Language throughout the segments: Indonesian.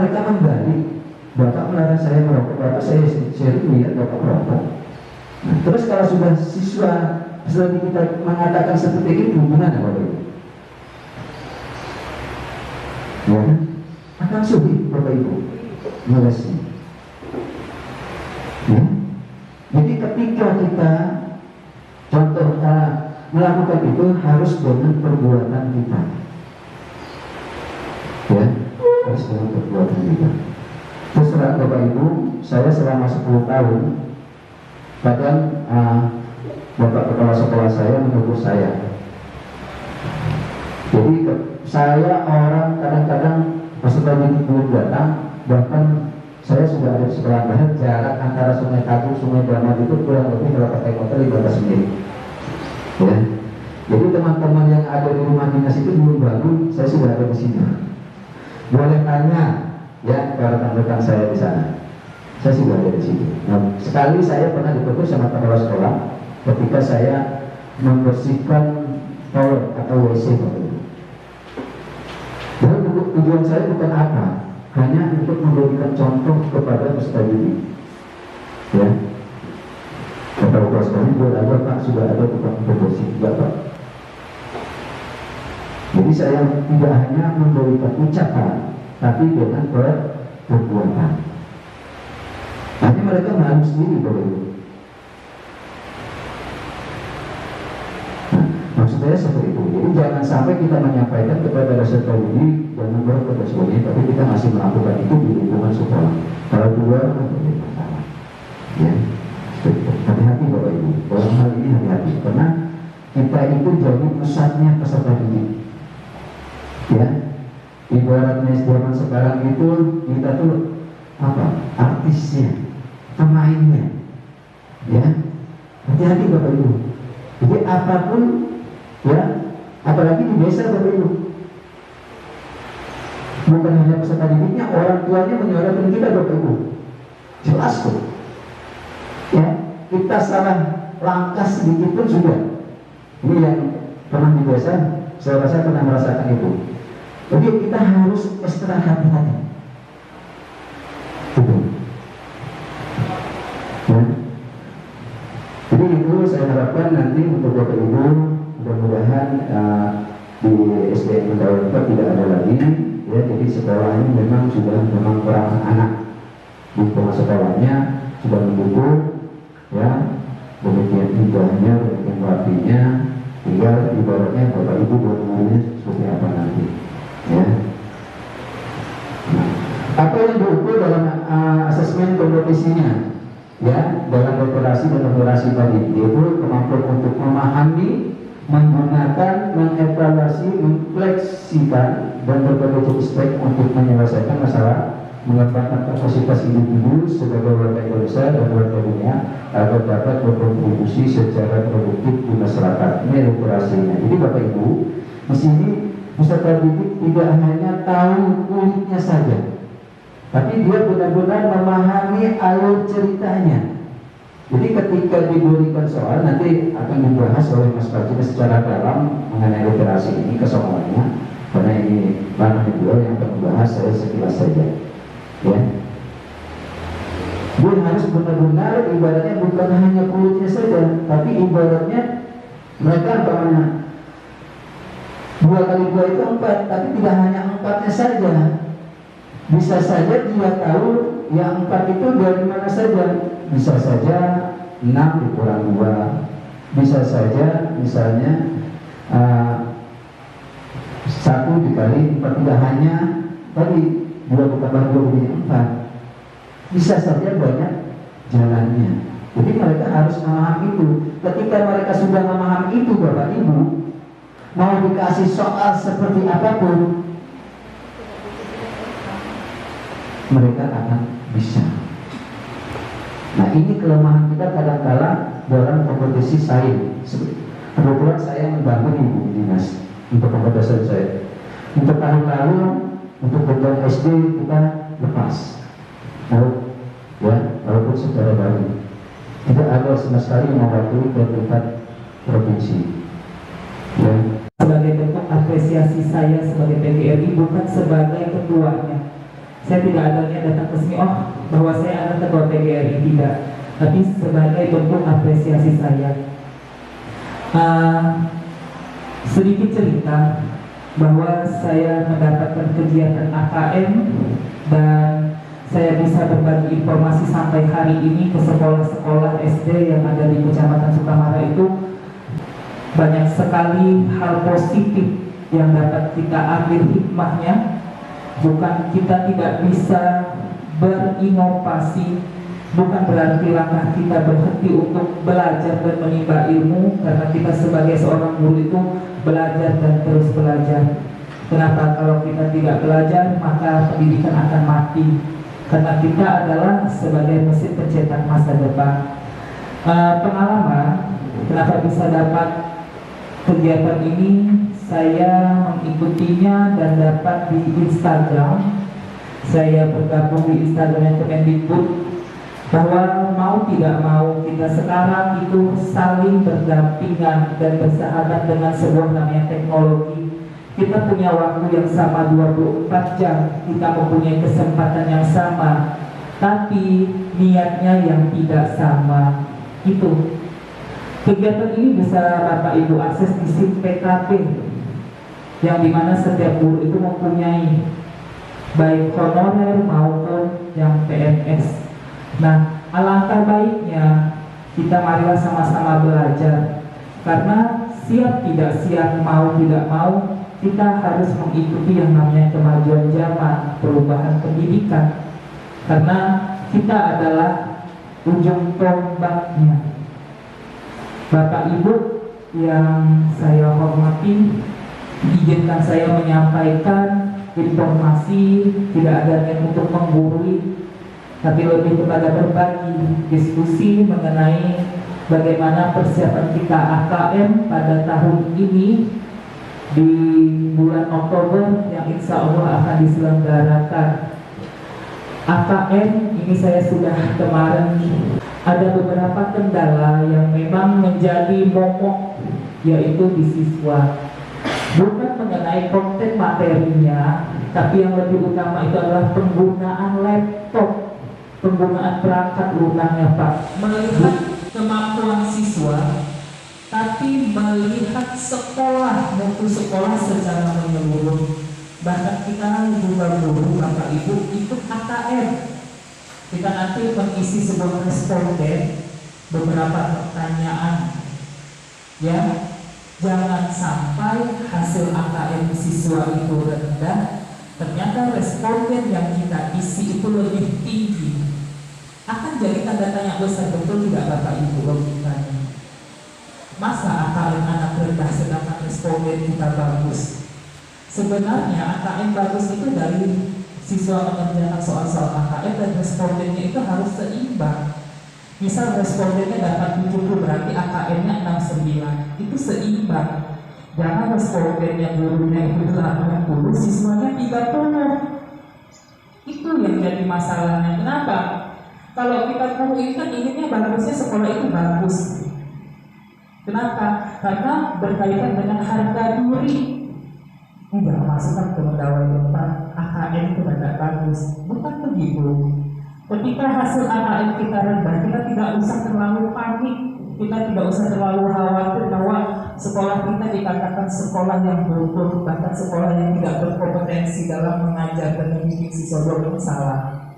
mereka membalik, Bapak melarang saya merokok, Bapak saya sering lihat Bapak merokok. Nah, terus kalau sudah siswa setelah kita mengatakan seperti itu, gimana Bapak Ibu? Ya, akan sulit Bapak Ibu ngelesnya. Ya. Jadi ketika kita contoh melakukan itu harus dengan perbuatan kita. Ya, harus dengan perbuatan kita. Terus terang Bapak Ibu, saya selama 10 tahun, kadang Bapak Kepala Sekolah saya menegur saya. Jadi saya orang kadang-kadang peserta didik belum datang, bahkan saya sudah ada di sekolah bahan, jarak antara Sungai Katung, Sungai Damat itu kurang lebih kalau pakai motor 15 menit. Ya. Jadi teman-teman yang ada di rumah dinas itu belum bangun, saya sudah ada di sini. Boleh tanya ya ke rekan-rekan saya di sana. Saya sudah ada di sini. Nah, sekali saya pernah ditegur sama kepala sekolah ketika saya membersihkan toilet atau WC. Dan tujuan saya bukan apa, hanya untuk memberikan contoh kepada peserta didik. Ya, kata kepala sekolah buat aja Pak, sudah ada tukang pembersih, enggak Pak. Jadi saya tidak hanya memberikan ucapan, tapi dengan perbuatan. Hanya mereka malu sendiri Bapak Ibu. Maksud saya seperti itu. Jadi jangan sampai kita menyampaikan kepada peserta didik dan membuat sebagainya, tapi kita masih melakukan itu di lingkungan sekolah. Kalau keluar, itu masalah. Ya, hati-hati Bapak Ibu. Dalam hal ini hati-hati, karena kita itu jadi pusatnya peserta didik. Ya, ibaratnya zaman sekarang itu kita tuh apa? Artisnya, pemainnya. Ya, hati-hati Bapak Ibu. Jadi apapun ya, apalagi di desa Bapak Ibu, bukan hanya peserta didiknya, orang tuanya menyuarakan kita Bapak Ibu, jelas kok. Ya, kita salah langkah sedikit pun sudah. Ini yang pernah di desa, saya rasa pernah merasakan itu. Jadi kita harus ekstra hati-hati. Gitu. Ya. Jadi itu saya harapkan nanti untuk Bapak Ibu, mudah-mudahan di SDN Mendawar tidak ada lagi. Ya, jadi sekolah ini memang kurang anak. Di sekolahnya sudah mendukung, ya, demikian indahnya, demikian rapinya. Tinggal ibaratnya Bapak Ibu berumurnya seperti apa nanti. Ya. Nah, apa yang diukur dalam asesmen kompetisinya? Ya, dalam operasi dan operasi tadi, yaitu kemampuan untuk memahami, menggunakan, mengevaluasi, mengfleksikan dan berbagai aspek untuk menyelesaikan masalah, mengembangkan kapasitas individu sebagai warga Indonesia dan warga dunia agar dapat berkontribusi secara produktif di masyarakat. Ini operasinya. Jadi Bapak Ibu, di sini peserta didik tidak hanya tahu kulitnya saja, tapi dia benar-benar memahami alur ceritanya. Jadi ketika diberikan soal, nanti akan dibahas oleh Mas Fajri secara dalam mengenai literasi ini, kesoalannya, karena ini ranah beliau yang akan membahas, saya sekilas saja. Ya, dia harus benar-benar ibaratnya bukan hanya kulitnya saja, tapi ibaratnya mereka bagaimana 2 kali 2 itu 4, tapi tidak hanya 4-nya saja. Bisa saja dia tahu yang 4 itu dari mana saja. Bisa saja 6 dikurang 2. Bisa saja misalnya 1 dikali 4, tidak hanya tadi 2 ditambah 2 menjadi 4. Bisa saja banyak jalannya. Jadi mereka harus memahami itu. Ketika mereka sudah memahami itu Bapak Ibu, mau dikasih soal seperti apapun, mereka akan bisa. Nah, ini kelemahan kita kadang-kala dalam kompetisi sains. Kebetulan saya membantu Ibu Dinas untuk kompetisi saya. Untuk tahun lalu, untuk program SD kita lepas. Lalu, ya, walaupun secara baru, tidak ada sama sekali yang mewakili ke tingkat provinsi. Ya. Sebagai bentuk apresiasi saya sebagai PGRI, bukan sebagai ketuanya. Saya tidak ada niat datang ke sini, bahwa saya adalah ketua PGRI, tidak. Tapi sebagai bentuk apresiasi saya. Sedikit cerita bahwa saya mendapatkan kegiatan AKM dan saya bisa berbagi informasi sampai hari ini ke sekolah-sekolah SD yang ada di Kecamatan Sukamara itu. Banyak sekali hal positif yang dapat kita ambil hikmahnya. Bukan kita tidak bisa berinovasi, bukan berarti langkah kita berhenti untuk belajar dan menimba ilmu, karena kita sebagai seorang guru itu belajar dan terus belajar. Kenapa? Kalau kita tidak belajar, maka pendidikan akan mati, karena kita adalah sebagai mesin pencetak masa depan. Pengalaman kenapa bisa dapat kegiatan ini, saya mengikutinya dan dapat di Instagram. Saya bergabung di Instagram Kemendikbud, bahwa mau tidak mau kita sekarang itu saling berdampingan dan bersahabat dengan sebuah namanya teknologi. Kita punya waktu yang sama 24 jam, kita mempunyai kesempatan yang sama, tapi niatnya yang tidak sama. Itu kegiatan ini bisa Bapak Ibu akses di SIM PKP, yang dimana setiap guru itu mempunyai baik honorer maupun yang PNS. Nah, alangkah baiknya kita marilah sama-sama belajar, karena siap tidak siap, mau tidak mau, kita harus mengikuti yang namanya kemajuan zaman, perubahan pendidikan, karena kita adalah ujung tombaknya. Bapak Ibu yang saya hormati, izinkan saya menyampaikan informasi, tidak ada niat untuk menggurui, tapi lebih kepada berbagi diskusi mengenai bagaimana persiapan kita AKM pada tahun ini di bulan Oktober yang insya Allah akan diselenggarakan. AKM ini saya sudah kemarin ada beberapa kendala yang memang menjadi momok, yaitu di siswa. Bukan mengenai konten materinya, tapi yang lebih utama itu adalah penggunaan laptop, penggunaan perangkat lunaknya, Pak. Melihat kemampuan siswa, tapi melihat sekolah, mutu sekolah secara menyeluruh. Bahkan kita guru Bapak Ibu ikut AKM. Kita nanti mengisi sebuah responden, beberapa pertanyaan, ya. Jangan sampai hasil AKM siswa itu rendah, ternyata responden yang kita isi itu lebih tinggi. Akan jadi tanda tanya besar, betul tidak Bapak Ibu logikanya? Masa AKM anak rendah sedangkan responden kita bagus? Sebenarnya AKM bagus itu dari siswa mengerjakan soal-soal AKM dan respondennya itu harus seimbang. Misal respondennya dapat 70, berarti AKM-nya 69, itu seimbang. Jangan respondennya gurunya itu 80, siswanya 30. Itu yang jadi masalahnya. Kenapa? Kalau kita guru ini kan inginnya bagusnya sekolah itu bagus. Kenapa? Karena berkaitan dengan harga diri. Enggak masukkan ke pegawai depan AKM itu tidak bagus. Bukan begitu. Ketika hasil AKM kita rendah, kita tidak usah terlalu panik, kita tidak usah terlalu khawatir bahwa sekolah kita dikatakan sekolah yang buruk, bahkan sekolah yang tidak berkompetensi dalam mengajar dan mendidik siswa. Itu salah.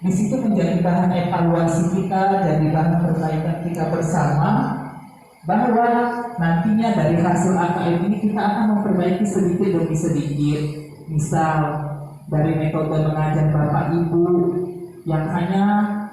Di situ menjadi bahan evaluasi kita, jadi bahan perbaikan kita bersama, bahwa nantinya dari hasil AKM ini kita akan memperbaiki sedikit demi sedikit. Misal dari metode mengajar Bapak Ibu yang hanya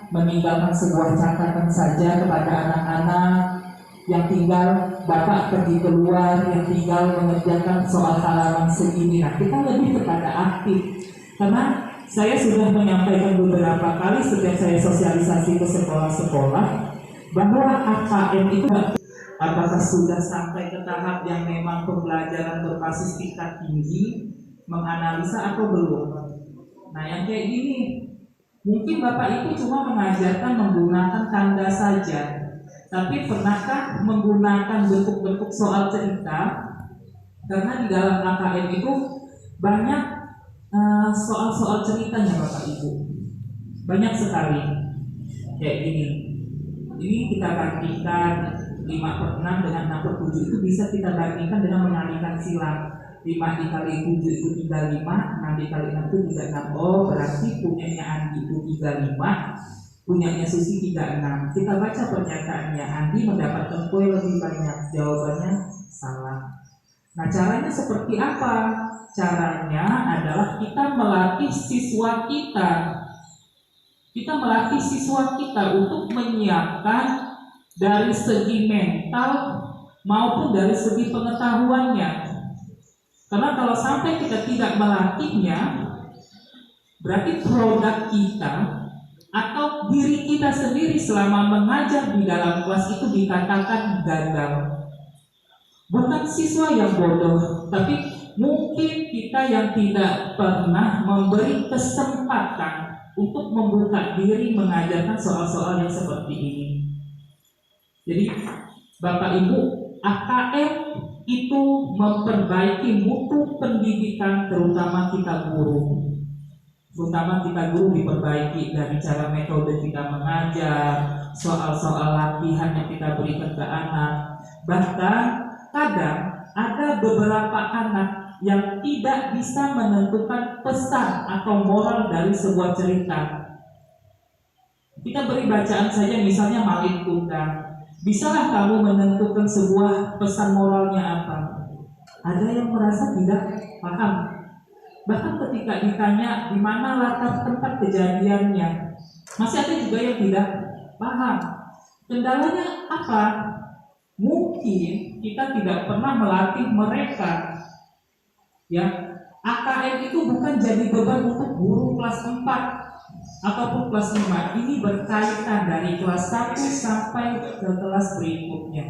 meninggalkan sebuah catatan saja kepada anak-anak, yang tinggal Bapak pergi keluar, yang tinggal mengerjakan soal halaman segini. Nah, kita lebih kepada aktif, karena saya sudah menyampaikan beberapa kali setiap saya sosialisasi ke sekolah-sekolah bahwa AKM itu apakah sudah sampai ke tahap yang memang pembelajaran berbasis tingkat tinggi, menganalisa atau belum. Nah, yang kayak gini mungkin Bapak Ibu cuma mengajarkan menggunakan tanda saja, tapi pernahkah menggunakan bentuk-bentuk soal cerita? Karena di dalam AKM itu banyak soal-soal ceritanya Bapak Ibu banyak sekali kayak gini. Ini kita bandingkan 5/6 dengan 6/7 itu bisa kita bandingkan dengan mengalihkan silang. 5 dikali 7 itu 35, 6 dikali 6 itu 36. Oh, berarti punyanya Andi itu 35, punyanya Susi 36. Kita baca pernyataannya, Andi mendapatkan kue lebih banyak. Jawabannya salah. Nah, caranya seperti apa? Caranya adalah kita melatih siswa kita. Kita melatih siswa kita untuk menyiapkan dari segi mental maupun dari segi pengetahuannya. Karena kalau sampai kita tidak melatihnya, berarti produk kita atau diri kita sendiri selama mengajar di dalam kelas itu dikatakan gagal. Bukan siswa yang bodoh, tapi mungkin kita yang tidak pernah memberi kesempatan untuk membuka diri mengajarkan soal-soal yang seperti ini. Jadi Bapak Ibu, AKM itu memperbaiki mutu pendidikan, terutama kita guru. Terutama kita guru diperbaiki dari cara metode kita mengajar, soal-soal latihan yang kita berikan ke anak. Bahkan kadang ada beberapa anak yang tidak bisa menentukan pesan atau moral dari sebuah cerita. Kita beri bacaan saja, misalnya Malik Tunggang. Bisalah kamu menentukan sebuah pesan moralnya apa? Ada yang merasa tidak paham. Bahkan ketika ditanya di mana latar tempat kejadiannya, masih ada juga yang tidak paham. Kendalanya apa? Mungkin kita tidak pernah melatih mereka. Ya, AKM itu bukan jadi beban untuk guru kelas 4 ataupun kelas 5. Ini berkaitan dari kelas 1 sampai ke kelas berikutnya.